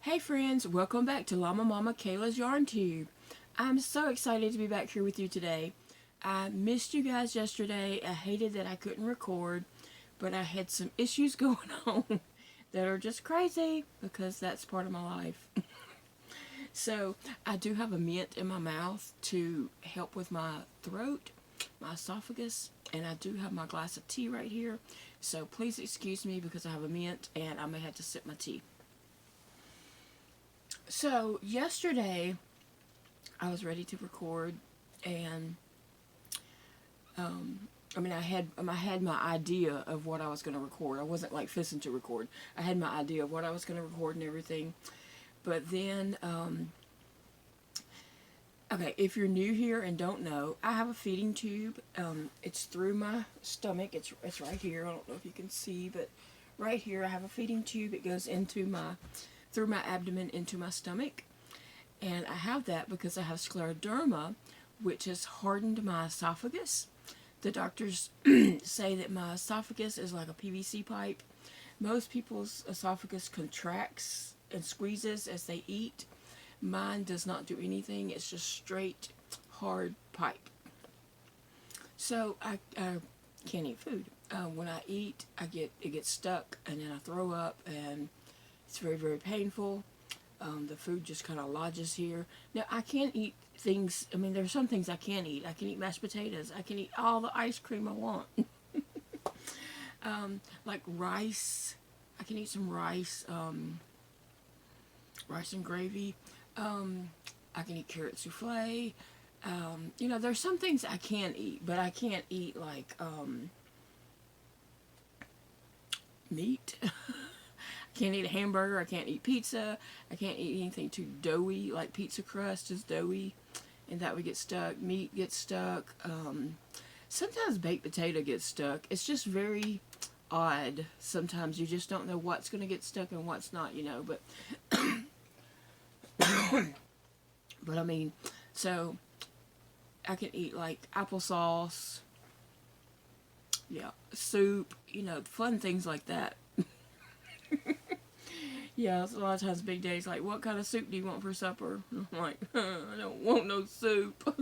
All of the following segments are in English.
Hey friends, welcome back to LlamaMamaKayla's Yarn Tube. I'm so excited to be back here with you today. I missed you guys yesterday. I hated that I couldn't record, but I had some issues going on that are just crazy because that's part of my life. So I do have a mint in my mouth to help with my throat, my esophagus, and I do have my glass of tea right here. So please excuse me because I have a mint and I may have to sip my tea. So yesterday I was ready to record, and I had my idea of what I was going to record. I wasn't like fixing to record. I had my idea of what I was going to record and everything. But then, okay, if you're new here and don't know, I have a feeding tube. It's through my stomach. It's right here. I don't know if you can see, but right here I have a feeding tube. It goes into through my abdomen into my stomach. And I have that because I have scleroderma, which has hardened my esophagus. The doctors say that my esophagus is like a PVC pipe. Most people's esophagus contracts and squeezes as they eat. Mine does not do anything. It's just straight, hard pipe. So I can't eat food. When I eat, it gets stuck, and then I throw up, and it's very, very painful. The food just kind of lodges here. Now, I can't eat things. There's some things I can't eat. I can eat mashed potatoes. I can eat all the ice cream I want. Like rice. I can eat some rice. Rice and gravy. I can eat carrot souffle. There's some things I can eat, but I can't eat like meat. I can't eat a hamburger. I can't eat pizza. I can't eat anything too doughy, like pizza crust is doughy, and that would get stuck. Meat gets stuck. Sometimes baked potato gets stuck. It's just very odd. Sometimes you just don't know what's going to get stuck and what's not, but so I can eat like applesauce, soup, fun things like that. Yeah, so a lot of times Big Daddy's like, what kind of soup do you want for supper? I'm like, I don't want no soup.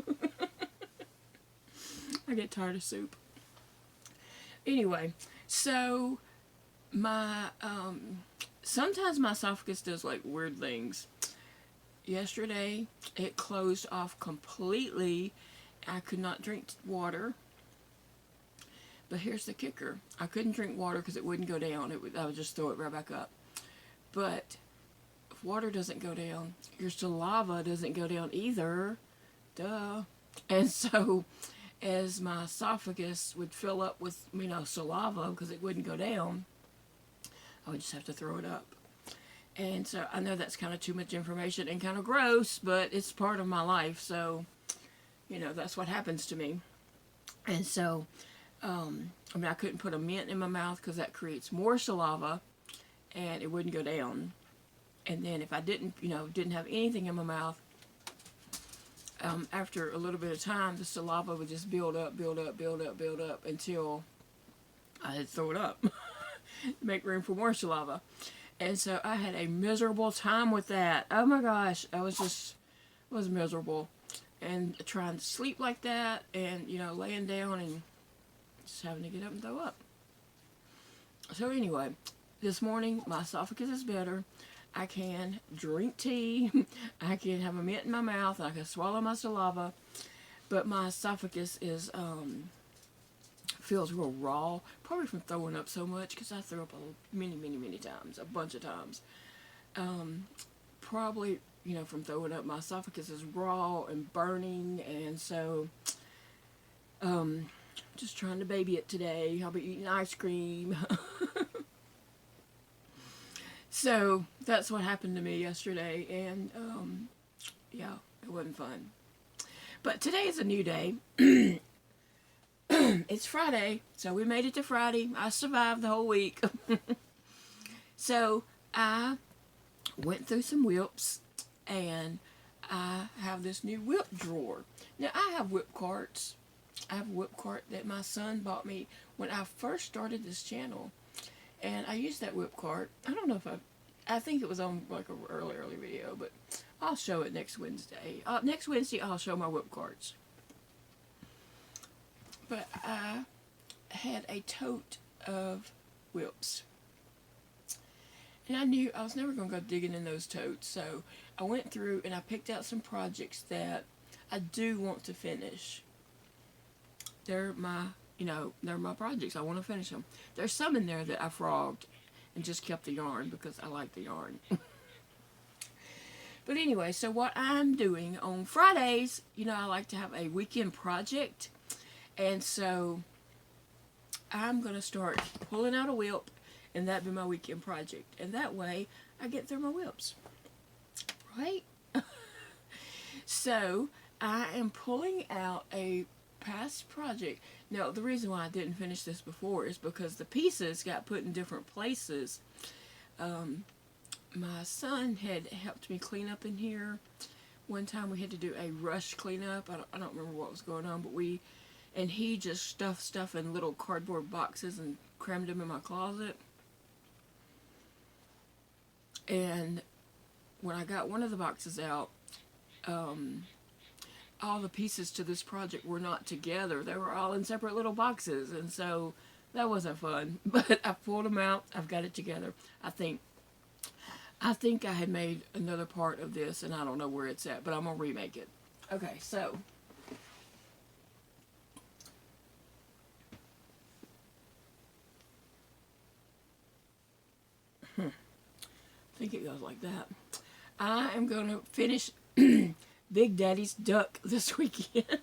I get tired of soup. Anyway, so sometimes my esophagus does like weird things. Yesterday, it closed off completely. I could not drink water. But here's the kicker. I couldn't drink water because it wouldn't go down. I would just throw it right back up. But if water doesn't go down, your saliva doesn't go down either. Duh. And so, as my esophagus would fill up with, saliva because it wouldn't go down, I would just have to throw it up. And so, I know that's kind of too much information and kind of gross, but it's part of my life. So, that's what happens to me. And so, I couldn't put a mint in my mouth because that creates more saliva, and it wouldn't go down. And then if I didn't have anything in my mouth, after a little bit of time, the saliva would just build up until I had to throw it up, make room for more saliva. And so I had a miserable time with that. Oh my gosh, I was miserable, and trying to sleep like that, and laying down and just having to get up and throw up. So anyway, this morning my esophagus is better. I can drink tea. I can have a mint in my mouth. I can swallow my saliva. But my esophagus feels real raw. Probably from throwing up so much, because I threw up many times. A bunch of times. Probably, from throwing up. My esophagus is raw and burning. And so, just trying to baby it today. I'll be eating ice cream. So, that's what happened to me yesterday, and, it wasn't fun. But today is a new day. It's Friday, so we made it to Friday. I survived the whole week. So, I went through some whips, and I have this new whip drawer. Now, I have whip carts. I have a whip cart that my son bought me when I first started this channel. And I used that whip cart. I don't know if I think it was on like a early video, but I'll show it next Wednesday. Next Wednesday I'll show my whip cards. But I had a tote of whips. And I knew I was never going to go digging in those totes, so I went through and I picked out some projects that I do want to finish. They're my, they're my projects. I want to finish them. There's some in there that I frogged and just kept the yarn because I like the yarn. But anyway, so what I'm doing on Fridays, I like to have a weekend project. And so I'm going to start pulling out a whip, and that'd be my weekend project. And that way I get through my whips. Right? So I am pulling out a past project. Now, the reason why I didn't finish this before is because the pieces got put in different places. My son had helped me clean up in here. One time we had to do a rush cleanup. I don't remember what was going on, but he just stuffed stuff in little cardboard boxes and crammed them in my closet. And when I got one of the boxes out, all the pieces to this project were not together. They were all in separate little boxes, and so that wasn't fun. But I pulled them out. I've got it together. I think I had made another part of this, and I don't know where it's at, but I'm going to remake it. Okay, so I think it goes like that. I am going to finish Big Daddy's duck this weekend.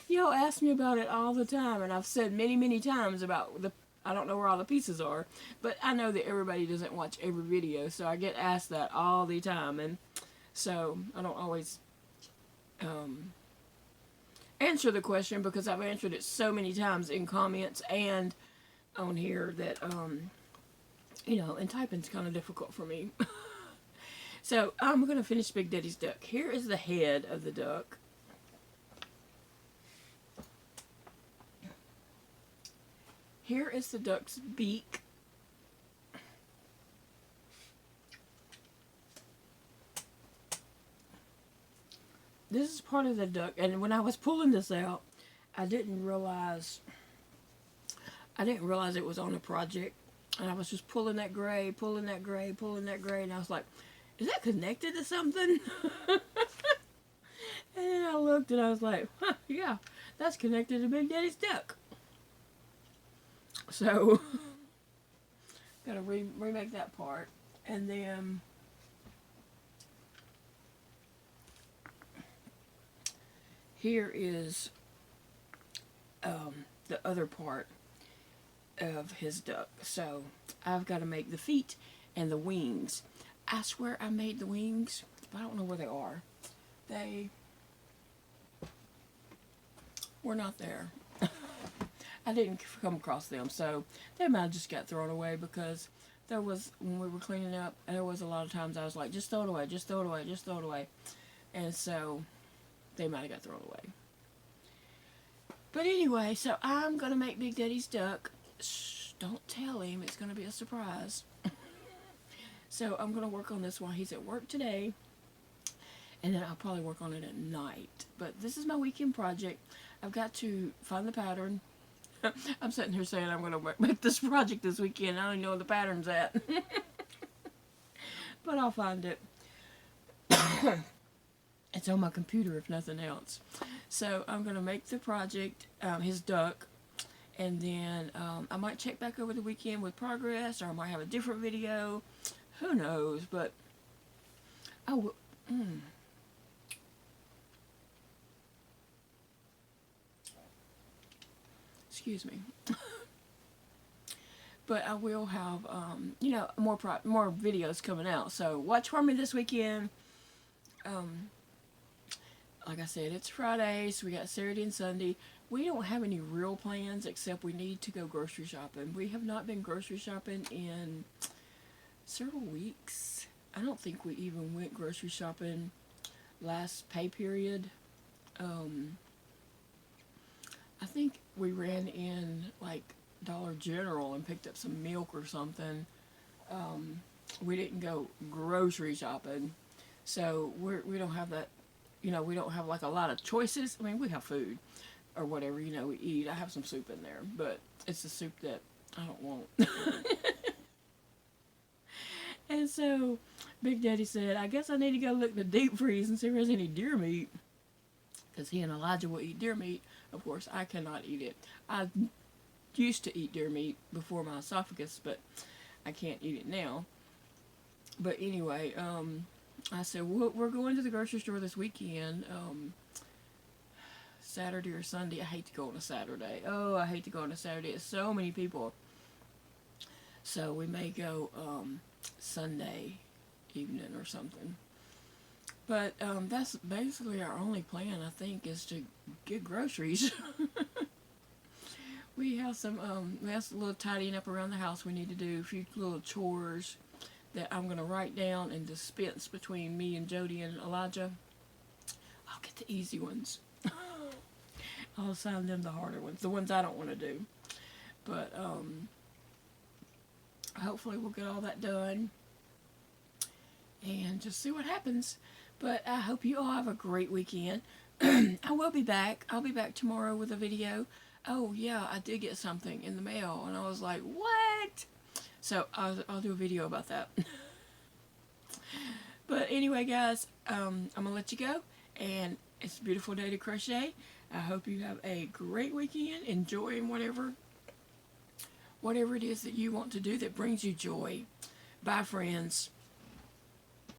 Y'all ask me about it all the time, and I've said many, many times about I don't know where all the pieces are, but I know that everybody doesn't watch every video, so I get asked that all the time, and so I don't always answer the question because I've answered it so many times in comments and on here that, and typing's kind of difficult for me. So I'm going to finish Big Daddy's duck. Here is the head of the duck. Here is the duck's beak. This is part of the duck, and when I was pulling this out, I didn't realize it was on a project, and I was just pulling that gray, pulling that gray, pulling that gray, and I was like, is that connected to something? And then I looked and I was like, yeah, that's connected to Big Daddy's duck. So, gotta remake that part. And then, here is the other part of his duck. So, I've got to make the feet and the wings. I swear I made the wings, but I don't know where they are. They were not there. I didn't come across them, so they might have just got thrown away because there was, when we were cleaning up, there was a lot of times I was like, just throw it away, just throw it away, just throw it away. And so they might have got thrown away. But anyway, so I'm going to make Big Daddy's duck. Shh, don't tell him. It's going to be a surprise. So I'm going to work on this while he's at work today. And then I'll probably work on it at night. But this is my weekend project. I've got to find the pattern. I'm sitting here saying I'm going to make this project this weekend. I don't even know where the pattern's at. But I'll find it. It's on my computer if nothing else. So I'm going to make the project, his duck. And then I might check back over the weekend with progress. Or I might have a different video. Who knows? But I will... Excuse me. But I will have, more videos coming out. So watch for me this weekend. Like I said, it's Friday, so we got Saturday and Sunday. We don't have any real plans except we need to go grocery shopping. We have not been grocery shopping in several weeks. I don't think we even went grocery shopping last pay period. I think we ran in like Dollar General and picked up some milk or something we didn't go grocery shopping. So we don't have that, you know, we don't have like a lot of choices. I mean, we have food or whatever, you know, we eat. I have some soup in there, but it's the soup that I don't want. And so Big Daddy said, I guess I need to go look in the deep freeze and see if there's any deer meat. Because he and Elijah will eat deer meat. Of course, I cannot eat it. I used to eat deer meat before my esophagus, but I can't eat it now. But anyway, I said, we're going to the grocery store this weekend. Saturday or Sunday. I hate to go on a Saturday. Oh, I hate to go on a Saturday. It's so many people. So we may go Sunday evening or something. But that's basically our only plan, I think, is to get groceries. We have some a little tidying up around the house we need to do, a few little chores that I'm going to write down and dispense between me and Jody and Elijah. I'll get the easy ones. I'll assign them the harder ones, the ones I don't want to do. But hopefully we'll get all that done and just see what happens. But I hope you all have a great weekend. I will be back. I'll be back tomorrow with a video. Oh yeah, I did get something in the mail, and I was like, what? So I'll do a video about that. But anyway, guys, I'm gonna let you go, and it's a beautiful day to crochet. I hope you have a great weekend, enjoying whatever it is that you want to do that brings you joy. Bye, friends.